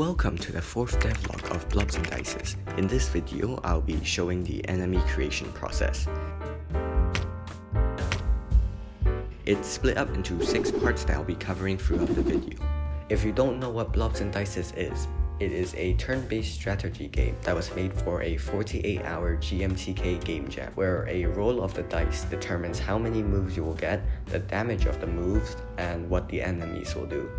Welcome to the 4th devlog of Blobs Dices. In this video, I'll be showing the enemy creation process. It's split up into 6 parts that I'll be covering throughout the video. If you don't know what Blobs Dices is, it is a turn-based strategy game that was made for a 48-hour GMTK game jam, where a roll of the dice determines how many moves you will get, the damage of the moves, and what the enemies will do.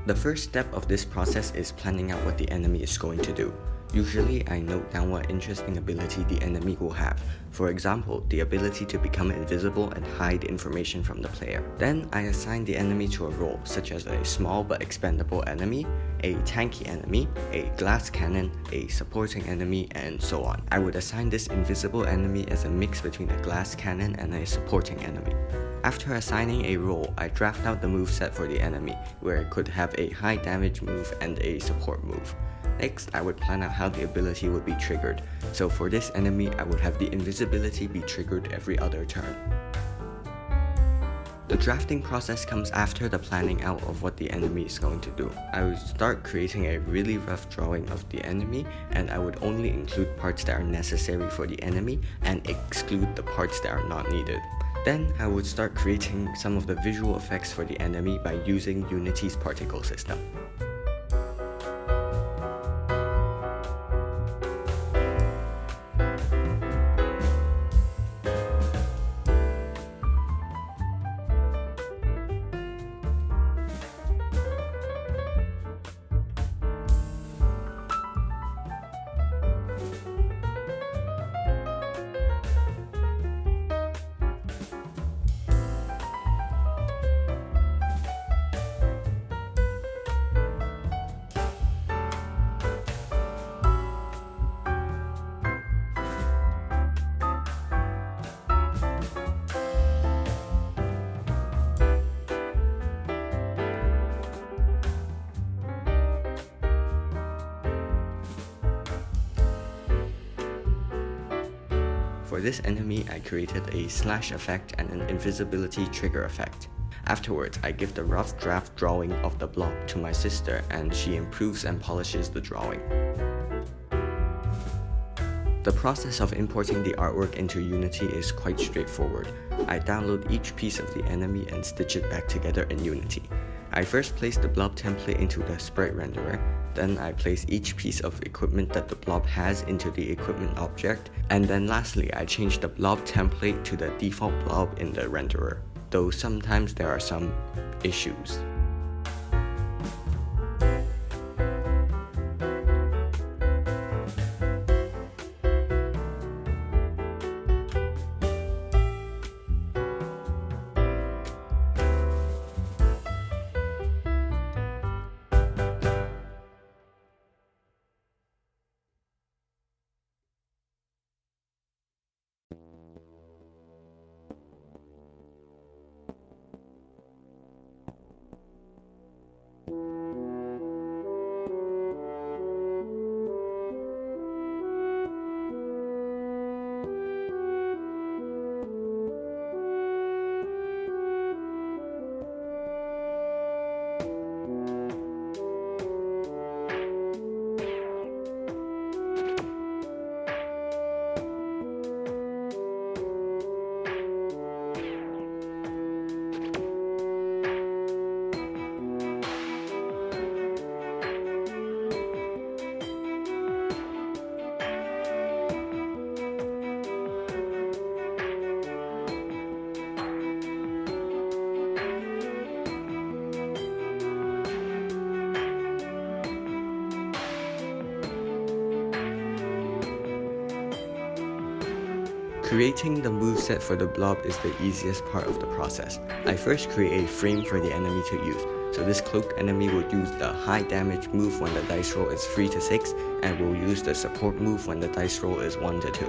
The first step of this process is planning out what the enemy is going to do. Usually, I note down what interesting ability the enemy will have. For example, the ability to become invisible and hide information from the player. Then, I assign the enemy to a role, such as a small but expendable enemy, a tanky enemy, a glass cannon, a supporting enemy, and so on. I would assign this invisible enemy as a mix between a glass cannon and a supporting enemy. After assigning a role, I draft out the moveset for the enemy, where it could have a high damage move and a support move. Next, I would plan out how the ability would be triggered. So for this enemy, I would have the invisibility be triggered every other turn. The drafting process comes after the planning out of what the enemy is going to do. I would start creating a really rough drawing of the enemy, and I would only include parts that are necessary for the enemy and exclude the parts that are not needed. Then, I would start creating some of the visual effects for the enemy by using Unity's particle system. For this enemy, I created a slash effect and an invisibility trigger effect. Afterwards, I give the rough draft drawing of the blob to my sister, and she improves and polishes the drawing. The process of importing the artwork into Unity is quite straightforward. I download each piece of the enemy and stitch it back together in Unity. I first place the blob template into the sprite renderer, then I place each piece of equipment that the blob has into the equipment object, and then lastly I change the blob template to the default blob in the renderer, though sometimes there are some issues. Creating the moveset for the blob is the easiest part of the process. I first create a frame for the enemy to use. So this cloaked enemy will use the high damage move when the dice roll is 3 to 6, and will use the support move when the dice roll is 1 to 2.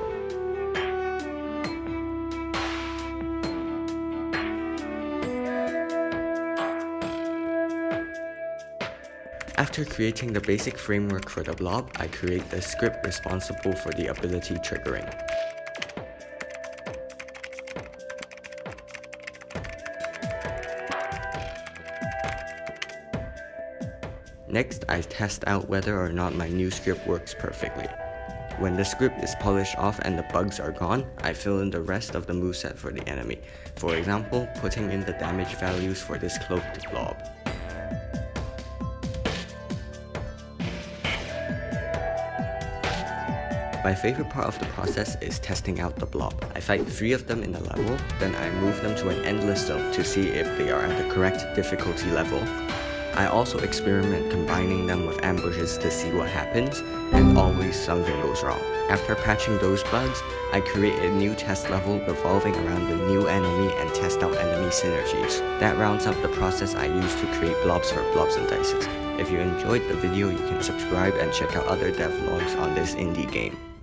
After creating the basic framework for the blob, I create the script responsible for the ability triggering. Next, I test out whether or not my new script works perfectly. When the script is polished off and the bugs are gone, I fill in the rest of the moveset for the enemy. For example, putting in the damage values for this cloaked blob. My favorite part of the process is testing out the blob. I fight 3 of them in a level, then I move them to an endless zone to see if they are at the correct difficulty level. I also experiment combining them with ambushes to see what happens, and always something goes wrong. After patching those bugs, I create a new test level revolving around the new enemy and test out enemy synergies. That rounds up the process I use to create blobs for Blobs Dices. If you enjoyed the video, you can subscribe and check out other devlogs on this indie game.